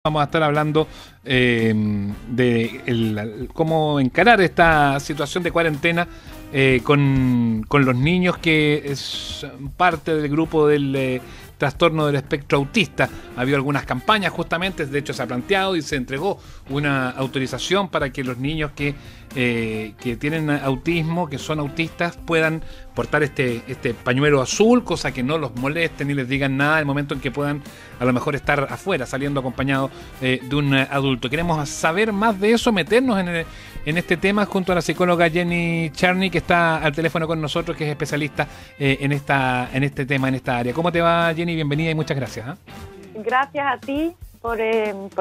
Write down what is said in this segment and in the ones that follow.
Vamos a estar hablando cómo encarar esta situación de cuarentena con los niños que son parte del grupo del trastorno del espectro autista. Ha habido algunas campañas justamente, de hecho se ha planteado y se entregó una autorización para que los niños que tienen autismo, que son autistas, puedan portar este pañuelo azul, cosa que no los moleste ni les digan nada en el momento en que puedan a lo mejor estar afuera, saliendo acompañados de un adulto. Queremos saber más de eso, meternos en este tema junto a la psicóloga Jenny Charney, que está al teléfono con nosotros, que es especialista en este tema, en esta área. ¿Cómo te va, Jenny? Bienvenida y muchas gracias. Gracias a ti por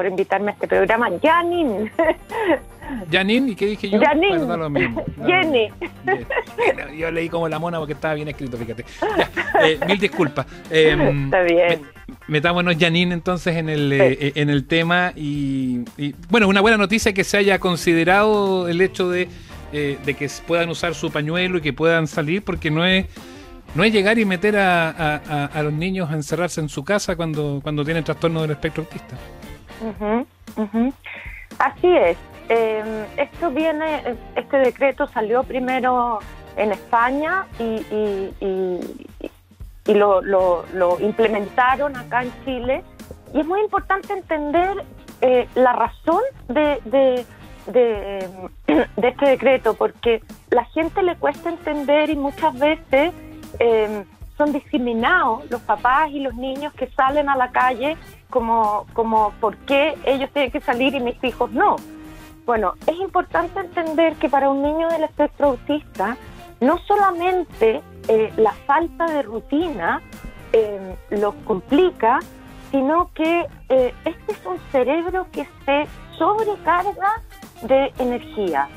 invitarme a este programa. Janine. ¿Janine? ¿Y qué dije yo? Janine. Bueno, lo mismo. Jenny. Yo leí como la mona porque estaba bien escrito, fíjate. Ya, mil disculpas. Está bien. Metámonos, Janine, entonces en el tema y bueno, una buena noticia que se haya considerado el hecho de que puedan usar su pañuelo y que puedan salir, porque no es llegar y meter a los niños a encerrarse en su casa cuando tienen trastorno del espectro autista. Así es. Este decreto salió primero en España y lo implementaron acá en Chile, y es muy importante entender la razón de este decreto, porque la gente le cuesta entender y muchas veces son discriminados los papás y los niños que salen a la calle como ¿por qué ellos tienen que salir y mis hijos no? Bueno, es importante entender que para un niño del espectro autista no solamente la falta de rutina lo complica, sino que este es un cerebro que se sobrecarga de energía.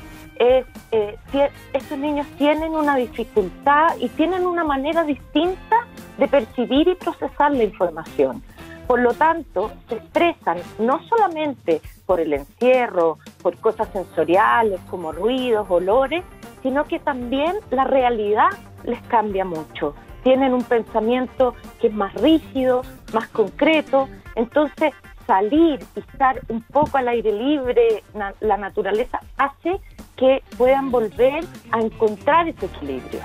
Estos niños tienen una dificultad y tienen una manera distinta de percibir y procesar la información. Por lo tanto, se estresan no solamente por el encierro, por cosas sensoriales como ruidos, olores, sino que también la realidad les cambia mucho. Tienen un pensamiento que es más rígido, más concreto. Entonces, salir y estar un poco al aire libre, la naturaleza, hace que puedan volver a encontrar ese equilibrio,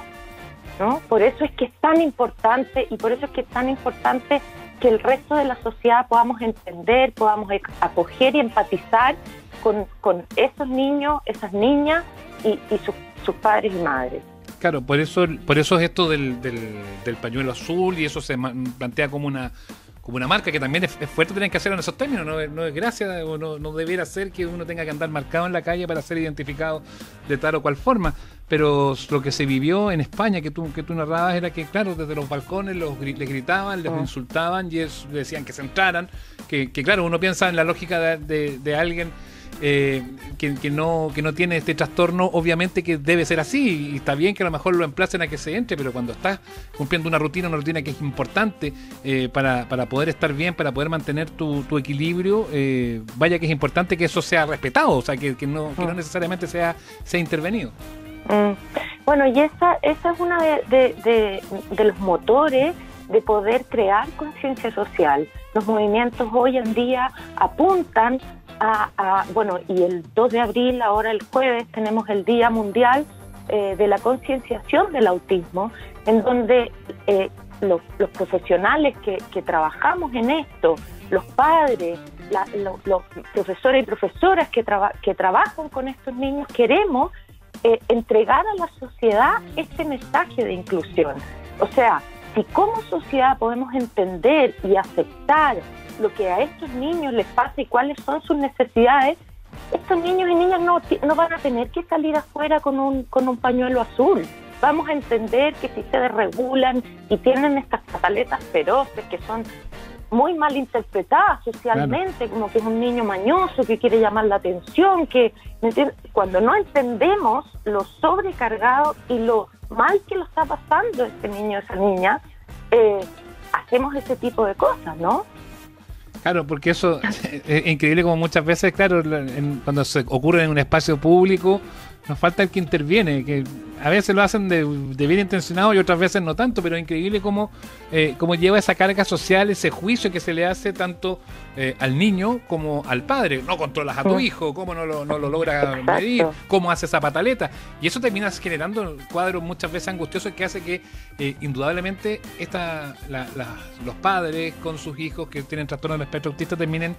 ¿no? Por eso es que es tan importante, y por eso es que es tan importante que el resto de la sociedad podamos entender, podamos acoger y empatizar con esos niños, esas niñas y sus padres y madres. Claro, por eso es esto del pañuelo azul, y eso se plantea como una marca, que también es fuerte tener que hacerlo en esos términos. No es gracia, o no debiera ser que uno tenga que andar marcado en la calle para ser identificado de tal o cual forma. Pero lo que se vivió en España, que tú narrabas, era que, claro, desde los balcones les gritaban, les insultaban y decían que se entraran, que claro, uno piensa en la lógica de alguien que no tiene este trastorno, obviamente que debe ser así, y está bien que a lo mejor lo emplacen a que se entre, pero cuando estás cumpliendo una rutina que es importante para poder estar bien, para poder mantener tu equilibrio, vaya que es importante que eso sea respetado, o sea, que no necesariamente sea intervenido. Bueno, y esa es una de los motores de poder crear conciencia social. Los movimientos hoy en día apuntan bueno, y el 2 de abril, ahora el jueves, tenemos el Día Mundial de la Concienciación del Autismo, en donde los profesionales que trabajamos en esto, los padres, los profesores y profesoras que trabajan con estos niños, queremos entregar a la sociedad este mensaje de inclusión. O sea, si como sociedad podemos entender y aceptar lo que a estos niños les pasa y cuáles son sus necesidades, estos niños y niñas no van a tener que salir afuera con un pañuelo azul. Vamos a entender que si se desregulan y tienen estas pataletas feroces que son muy mal interpretadas socialmente, claro, como que es un niño mañoso que quiere llamar la atención, cuando no entendemos lo sobrecargado y lo mal que lo está pasando este niño o esa niña, hacemos ese tipo de cosas, ¿no? Claro, porque eso es increíble como muchas veces, claro, cuando se ocurre en un espacio público, nos falta el que interviene, que a veces lo hacen de bien intencionado y otras veces no tanto, pero es increíble cómo lleva esa carga social, ese juicio que se le hace tanto al niño como al padre. No controlas a tu hijo, cómo no lo logra medir, cómo hace esa pataleta. Y eso termina generando cuadros muchas veces angustiosos que hace que indudablemente los padres con sus hijos que tienen trastorno del espectro autista terminen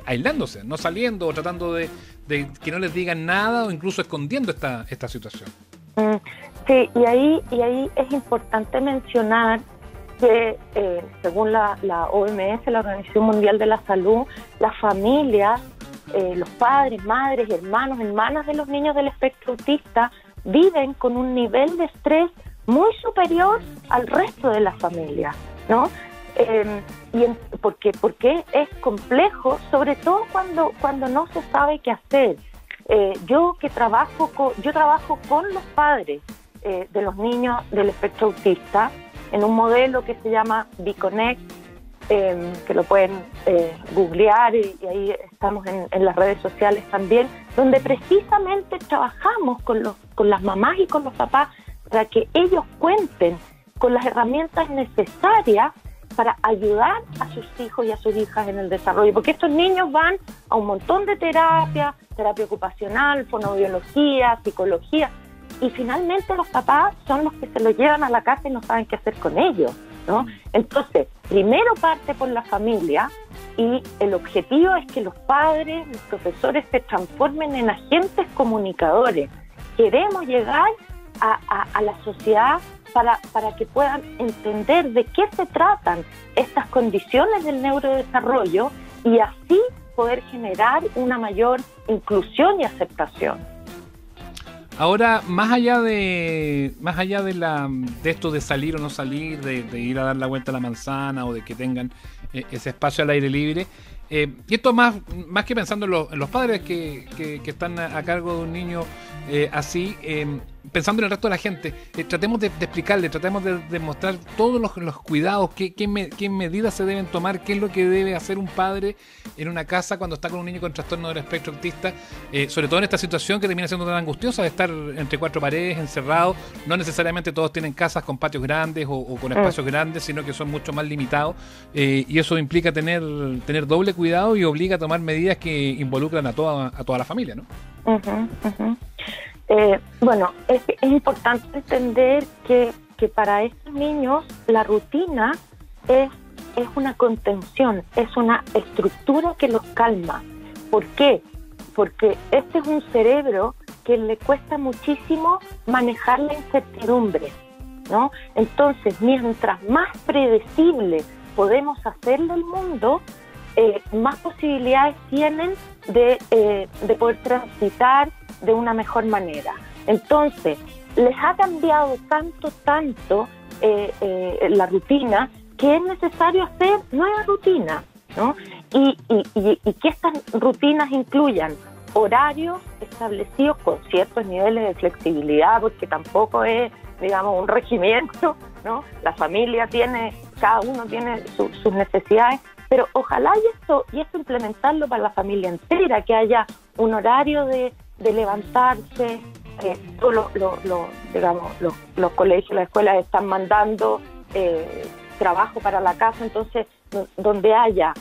aislándose, no saliendo o tratando de que no les digan nada o incluso escondiendo esta situación. Sí, y ahí es importante mencionar que según la OMS, la Organización Mundial de la Salud, las familias, los padres, madres, hermanas de los niños del espectro autista viven con un nivel de estrés muy superior al resto de la familia, ¿no? Porque es complejo, sobre todo cuando no se sabe qué hacer. Yo trabajo con los padres de los niños del espectro autista en un modelo que se llama BeConnect, que lo pueden googlear y ahí estamos en las redes sociales también, donde precisamente trabajamos con las mamás y con los papás para que ellos cuenten con las herramientas necesarias para ayudar a sus hijos y a sus hijas en el desarrollo, porque estos niños van a un montón de terapia ocupacional, fonoaudiología, psicología, y finalmente los papás son los que se los llevan a la casa y no saben qué hacer con ellos, ¿no? Entonces, primero parte por la familia y el objetivo es que los padres, los profesores se transformen en agentes comunicadores. Queremos llegar a la sociedad para que puedan entender de qué se tratan estas condiciones del neurodesarrollo y así poder generar una mayor inclusión y aceptación. Ahora, más allá de esto de salir o no salir, de ir a dar la vuelta a la manzana o de que tengan ese espacio al aire libre, y esto más que pensando en los padres que están a cargo de un niño así, pensando en el resto de la gente, tratemos de explicarle, tratemos de mostrar todos los cuidados, qué medidas se deben tomar, qué es lo que debe hacer un padre en una casa cuando está con un niño con trastorno del espectro autista, sobre todo en esta situación que termina siendo tan angustiosa de estar entre cuatro paredes, encerrados. No necesariamente todos tienen casas con patios grandes o con espacios grandes, sino que son mucho más limitados, y eso implica tener doble cuidado y obliga a tomar medidas que involucran a toda la familia, ¿no? Bueno, es importante entender que para estos niños la rutina es una contención, es una estructura que los calma. ¿Por qué? Porque este es un cerebro que le cuesta muchísimo manejar la incertidumbre, ¿no? Entonces, mientras más predecible podemos hacerle el mundo, más posibilidades tienen de poder transitar de una mejor manera. Entonces, les ha cambiado tanto la rutina que es necesario hacer nuevas rutinas, ¿no? Y que estas rutinas incluyan horarios establecidos con ciertos niveles de flexibilidad, porque tampoco es, digamos, un regimiento, ¿no? La familia cada uno tiene sus necesidades, pero ojalá y esto implementarlo para la familia entera, que haya un horario de levantarse. Los colegios, las escuelas están mandando trabajo para la casa, entonces donde haya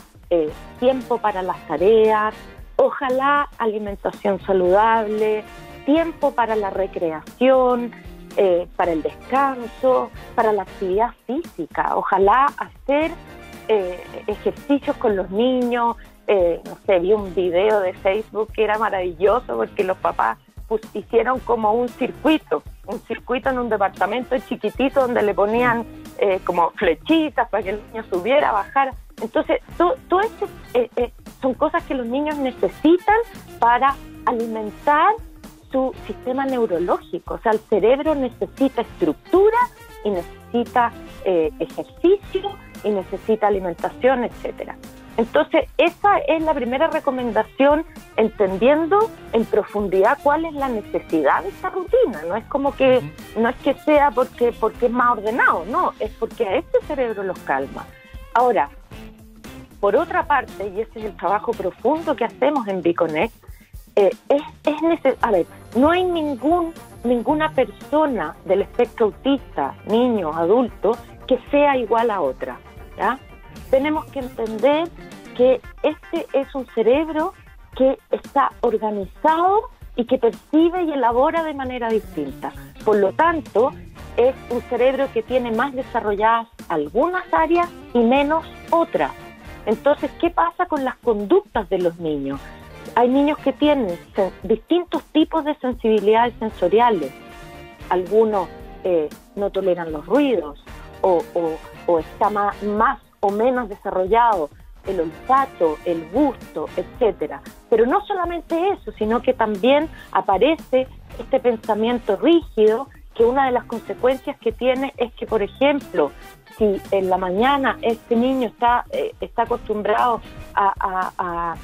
tiempo para las tareas, ojalá alimentación saludable, tiempo para la recreación, para el descanso, para la actividad física, ojalá hacer ejercicios con los niños. No sé, vi un video de Facebook que era maravilloso porque los papás hicieron como un circuito en un departamento chiquitito donde le ponían como flechitas para que el niño subiera, bajara. Entonces, todo esto son cosas que los niños necesitan para alimentar su sistema neurológico. O sea, el cerebro necesita estructura y necesita ejercicio y necesita alimentación, etcétera. Entonces, esa es la primera recomendación, entendiendo en profundidad cuál es la necesidad de esta rutina. No es como que, no es que sea porque es más ordenado, no, es porque a este cerebro los calma. Ahora, por otra parte, y ese es el trabajo profundo que hacemos en BeConnect, no hay ningún ninguna persona del espectro autista, niño, adulto, que sea igual a otra, ¿ya? Tenemos que entender que este es un cerebro que está organizado y que percibe y elabora de manera distinta. Por lo tanto, es un cerebro que tiene más desarrolladas algunas áreas y menos otras. Entonces, ¿qué pasa con las conductas de los niños? Hay niños que tienen distintos tipos de sensibilidades sensoriales. Algunos no toleran los ruidos o está más o menos desarrollado el olfato, el gusto, etcétera. Pero no solamente eso, sino que también aparece este pensamiento rígido, que una de las consecuencias que tiene es que, por ejemplo, si en la mañana este niño está acostumbrado a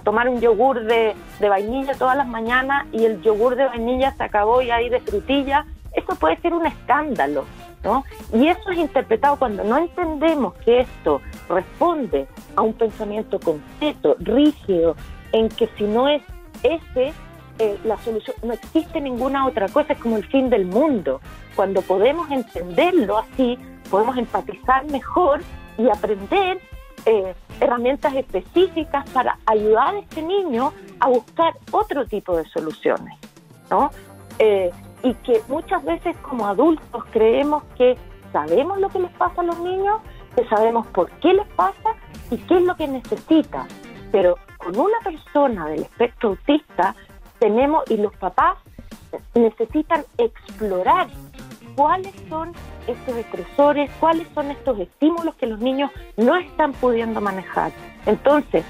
tomar un yogur de vainilla todas las mañanas y el yogur de vainilla se acabó y hay de frutilla, eso puede ser un escándalo, ¿no? Y eso es interpretado cuando no entendemos que esto responde a un pensamiento concreto, rígido, en que si no es ese, la solución, no existe ninguna otra cosa, es como el fin del mundo. Cuando podemos entenderlo así, podemos empatizar mejor y aprender herramientas específicas para ayudar a este niño a buscar otro tipo de soluciones, ¿no? Y que muchas veces como adultos creemos que sabemos lo que les pasa a los niños, que sabemos por qué les pasa y qué es lo que necesita. Pero con una persona del espectro autista y los papás necesitan explorar cuáles son estos estresores, cuáles son estos estímulos que los niños no están pudiendo manejar. Entonces,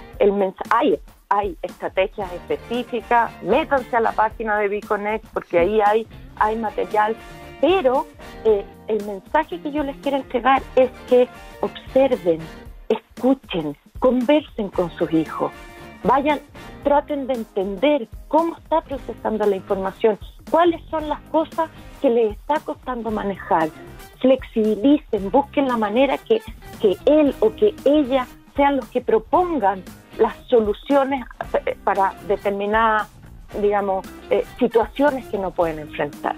hay estrategias específicas, métanse a la página de BeConnect porque ahí hay material, pero el mensaje que yo les quiero entregar es que observen, escuchen, conversen con sus hijos, traten de entender cómo está procesando la información, cuáles son las cosas que les está costando manejar, flexibilicen, busquen la manera que él o que ella sean los que propongan las soluciones para determinadas, situaciones que no pueden enfrentar.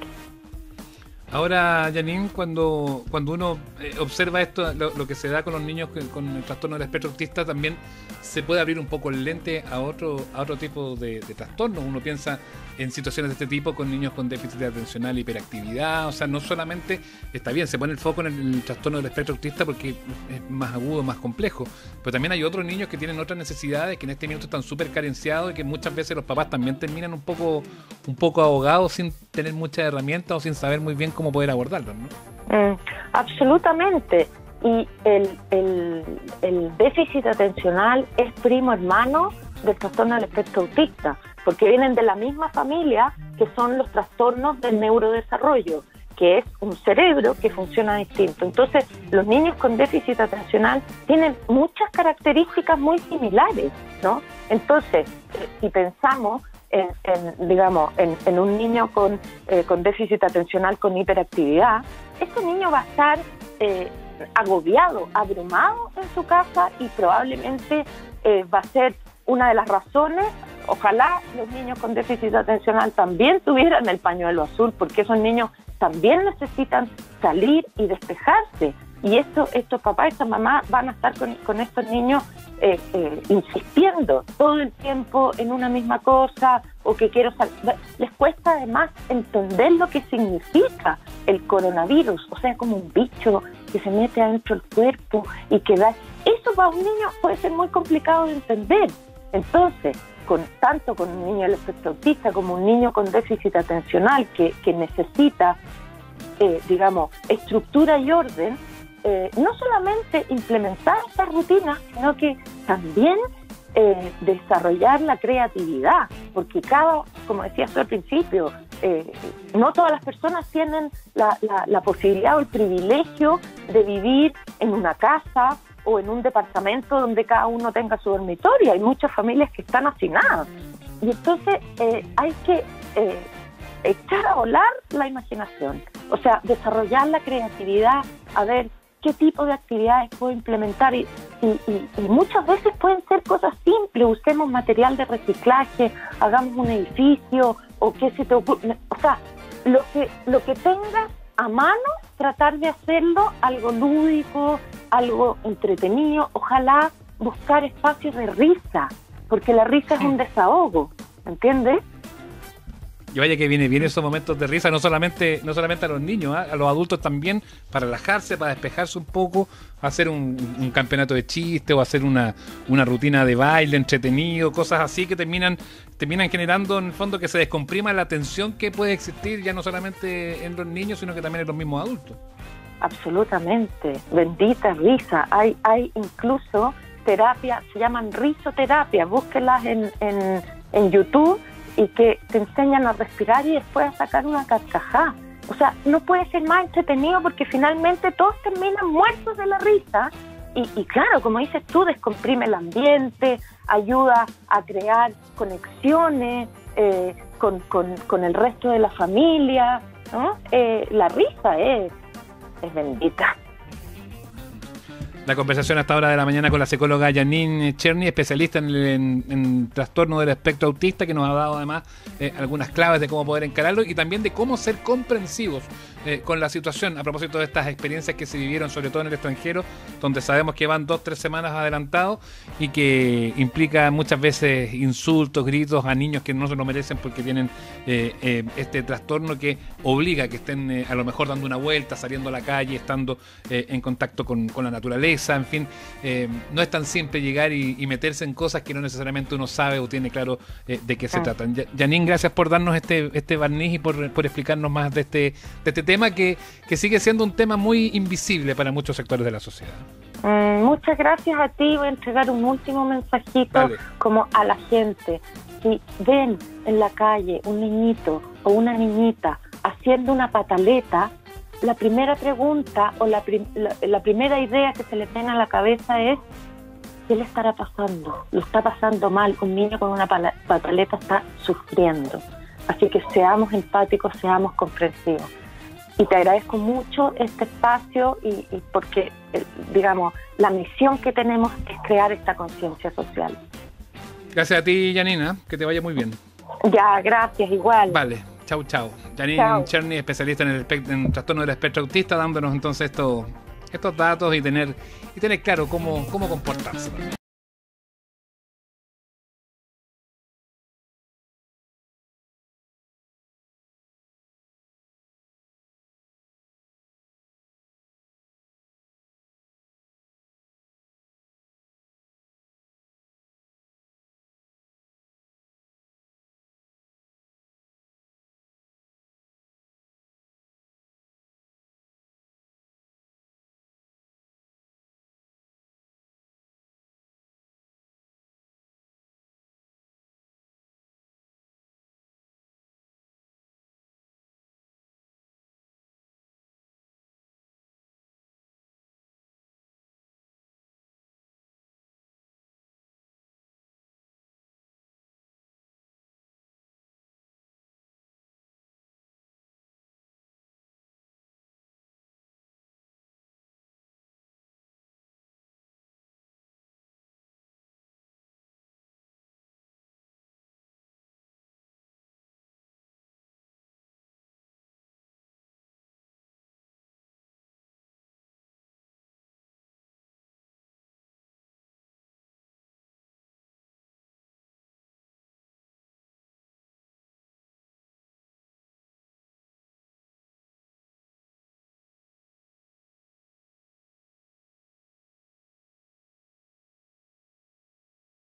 Ahora, Janine, cuando uno observa esto, lo que se da con los niños con el trastorno del espectro autista, también se puede abrir un poco el lente a otro tipo de trastornos. Uno piensa en situaciones de este tipo con niños con déficit atencional, hiperactividad. O sea, no solamente está bien, se pone el foco en el trastorno del espectro autista porque es más agudo, más complejo, pero también hay otros niños que tienen otras necesidades que en este minuto están súper carenciados y que muchas veces los papás también terminan un poco ahogados sin tener muchas herramientas o sin saber muy bien cómo poder abordarlos, ¿no? Absolutamente. Y el déficit atencional es primo hermano del trastorno del espectro autista, porque vienen de la misma familia que son los trastornos del neurodesarrollo, que es un cerebro que funciona distinto. Entonces, los niños con déficit atencional tienen muchas características muy similares, ¿no? Entonces, si pensamos en un niño con déficit atencional con hiperactividad, este niño va a estar agobiado, abrumado en su casa y probablemente va a ser una de las razones. Ojalá los niños con déficit atencional también tuvieran el pañuelo azul, porque esos niños también necesitan salir y despejarse. Y estos papás y estas mamás van a estar con estos niños insistiendo todo el tiempo en una misma cosa o que quiero salir. Les cuesta además entender lo que significa el coronavirus, o sea, como un bicho que se mete adentro del cuerpo y que da. Eso para un niño puede ser muy complicado de entender. Entonces, tanto con un niño del espectro autista como un niño con déficit atencional que necesita, estructura y orden, no solamente implementar estas rutinas, sino que también desarrollar la creatividad, porque como decías tú al principio, no todas las personas tienen la posibilidad o el privilegio de vivir en una casa o en un departamento donde cada uno tenga su dormitorio. Hay muchas familias que están hacinadas. Y entonces hay que echar a volar la imaginación, o sea, desarrollar la creatividad, a ver qué tipo de actividades puedo implementar y muchas veces pueden ser cosas simples simple, usemos material de reciclaje, hagamos un edificio, o qué se te ocurre, o sea, lo que tengas a mano, tratar de hacerlo algo lúdico, algo entretenido, ojalá buscar espacios de risa, porque la risa es un desahogo, ¿entiendes? Y vaya que viene bien esos momentos de risa, no solamente a los niños, a los adultos también, para relajarse, para despejarse un poco, hacer un campeonato de chistes o hacer una rutina de baile entretenido, cosas así que terminan generando en el fondo que se descomprima la tensión que puede existir ya no solamente en los niños, sino que también en los mismos adultos. Absolutamente, bendita risa. Hay incluso terapias, se llaman risoterapia, búsquenlas en YouTube, y que te enseñan a respirar y después a sacar una carcajada. O sea, no puede ser más entretenido porque finalmente todos terminan muertos de la risa y claro, como dices tú, descomprime el ambiente, ayuda a crear conexiones con el resto de la familia, ¿no? La risa es bendita. La conversación hasta hora de la mañana con la psicóloga Janine Cherny, especialista en trastorno del espectro autista, que nos ha dado además algunas claves de cómo poder encararlo y también de cómo ser comprensivos con la situación a propósito de estas experiencias que se vivieron, sobre todo en el extranjero, donde sabemos que van 2-3 semanas adelantados y que implica muchas veces insultos, gritos a niños que no se lo merecen porque tienen este trastorno que obliga a que estén a lo mejor dando una vuelta, saliendo a la calle, estando en contacto con la naturaleza, en fin, no es tan simple llegar y meterse en cosas que no necesariamente uno sabe o tiene claro de qué se tratan. Janine, gracias por darnos este barniz y por explicarnos más de este tema que sigue siendo un tema muy invisible para muchos sectores de la sociedad. Muchas gracias a ti. Voy a entregar un último mensajito. Dale. Como a la gente. Si ven en la calle un niñito o una niñita haciendo una pataleta, la primera pregunta o la primera idea que se les viene a la cabeza es: ¿qué le estará pasando? ¿Lo está pasando mal? Un niño con una pataleta está sufriendo. Así que seamos empáticos, seamos comprensivos. Y te agradezco mucho este espacio y porque, digamos, la misión que tenemos es crear esta conciencia social. Gracias a ti, Janina, que te vaya muy bien. Ya, gracias, igual. Vale, chau. Janine Cherny, especialista en trastorno del espectro autista, dándonos entonces estos datos y tener claro cómo comportarse.